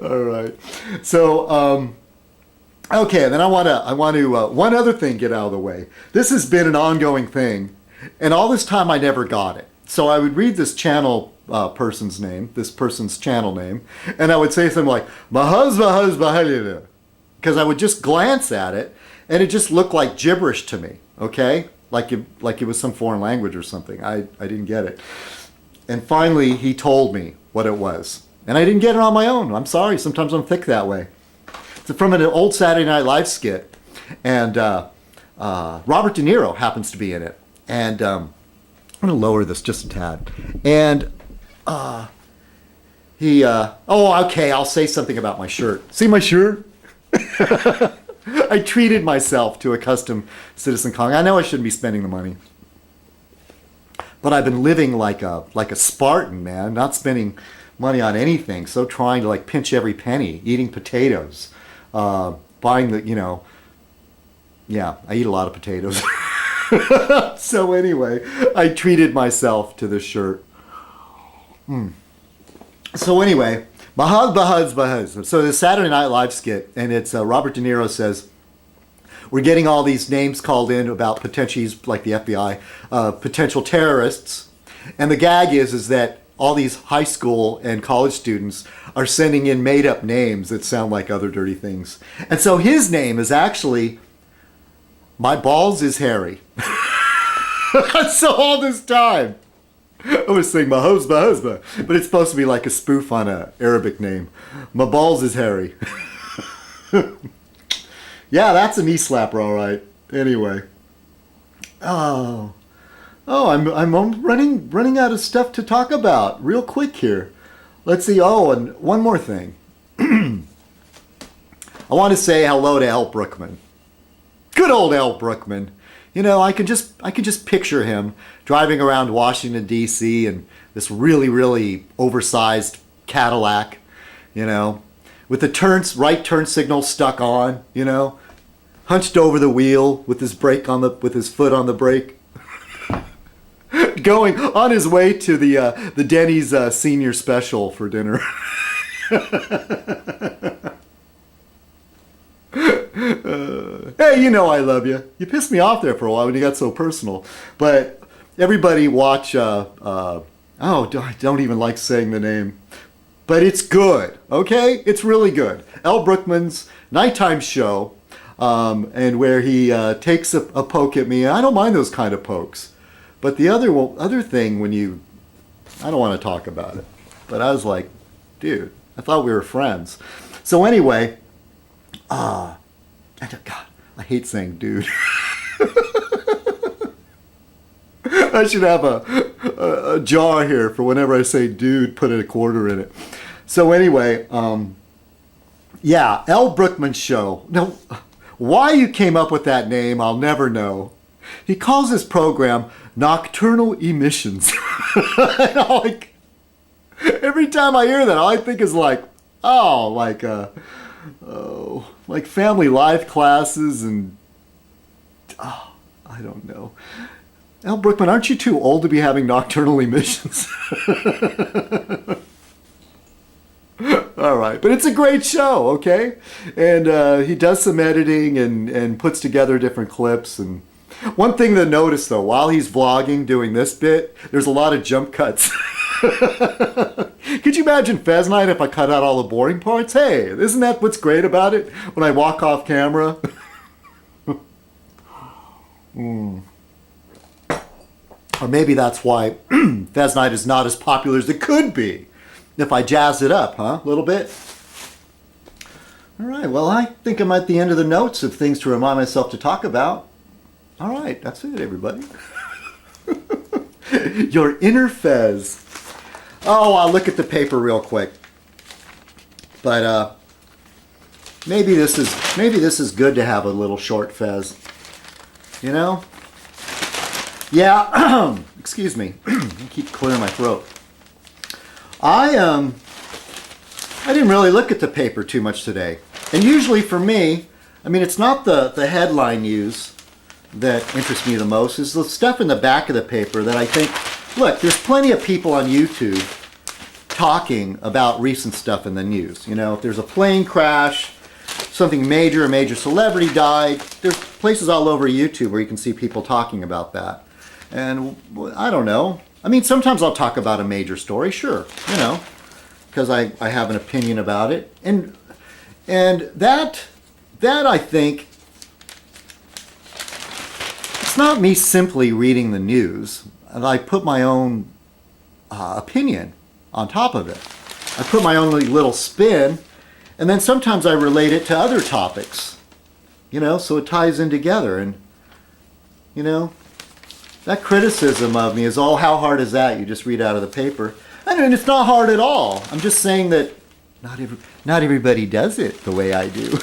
All right. So, okay, then I want to one other thing get out of the way. This has been an ongoing thing, and all this time I never got it. So I would read this channel person's name, this person's channel name, and I would say something like "mahuzbahuzbahuzbah," because I would just glance at it, and it just looked like gibberish to me. Okay, like it was some foreign language or something. I didn't get it, and finally he told me what it was, and I didn't get it on my own. I'm sorry. Sometimes I'm thick that way. It's from an old Saturday Night Live skit, and Robert De Niro happens to be in it, and I'm going to lower this just a tad. And okay, I'll say something about my shirt. See my shirt? I treated myself to a custom citizenkong. I know I shouldn't be spending the money, but I've been living like a Spartan, man, not spending money on anything. So trying to like pinch every penny, eating potatoes, buying the, yeah, I eat a lot of potatoes. So anyway, I treated myself to this shirt. So anyway, bahuz. So the Saturday Night Live skit, and it's Robert De Niro says, we're getting all these names called in about potential, like the FBI, potential terrorists. And the gag is that all these high school and college students are sending in made up names that sound like other dirty things. And so his name is actually, My Balls is Harry. So all this time, I was saying Mahuzbah, but it's supposed to be like a spoof on an Arabic name. My Balls is Harry. Yeah, that's a knee slapper, all right. Anyway. I'm running out of stuff to talk about real quick here. Let's see. Oh, and one more thing. I want to say hello to Al Brookman. Good old Al Brookman. I can just picture him driving around Washington D.C. in this really, really oversized Cadillac, with the right turn signal stuck on, hunched over the wheel with his with his foot on the brake. Going on his way to the Denny's senior special for dinner. Hey, I love you. You pissed me off there for a while when you got so personal. But everybody watch, I don't even like saying the name. But it's good, okay? It's really good. Al Brookman's nighttime show, and where he takes a poke at me. I don't mind those kind of pokes. But the other thing I don't want to talk about it. But I was like, dude, I thought we were friends. So anyway, God, I hate saying dude. I should have a jar here for whenever I say dude, put a quarter in it. So anyway, yeah, Al Brookman's show. Now, why you came up with that name, I'll never know. He calls his program Nocturnal Emissions. Every time I hear that, all I think is like family life classes and, I don't know. Al Brookman, aren't you too old to be having nocturnal emissions? All right, but it's a great show, okay? And he does some editing and puts together different clips. And one thing to notice, though, while he's vlogging doing this bit, there's a lot of jump cuts. Could you imagine Fez Night if I cut out all the boring parts? Hey, isn't that what's great about it? When I walk off camera? Or maybe that's why Fez Night is not as popular as it could be if I jazz it up, huh? A little bit? All right, well, I think I'm at the end of the notes of things to remind myself to talk about. All right, that's it, everybody. Your inner Fez. Oh, I'll look at the paper real quick. But maybe this is good to have a little short Fez. Yeah, excuse me. I keep clearing my throat. I didn't really look at the paper too much today. And usually for me, it's not the headline news that interests me the most. It's the stuff in the back of the paper that I think, look, there's plenty of people on YouTube talking about recent stuff in the news. You know, if there's a plane crash, something major, a major celebrity died, there's places all over YouTube where you can see people talking about that. And I don't know. I mean, sometimes I'll talk about a major story, sure, you know, because I have an opinion about it. And that I think, it's not me simply reading the news. And I put my own opinion on top of it. I put my own little spin, and then sometimes I relate it to other topics, you know, so it ties in together. And, you know, that criticism of me is, oh, how hard is that? You just read out of the paper. I mean, it's not hard at all. I'm just saying that not everybody does it the way I do.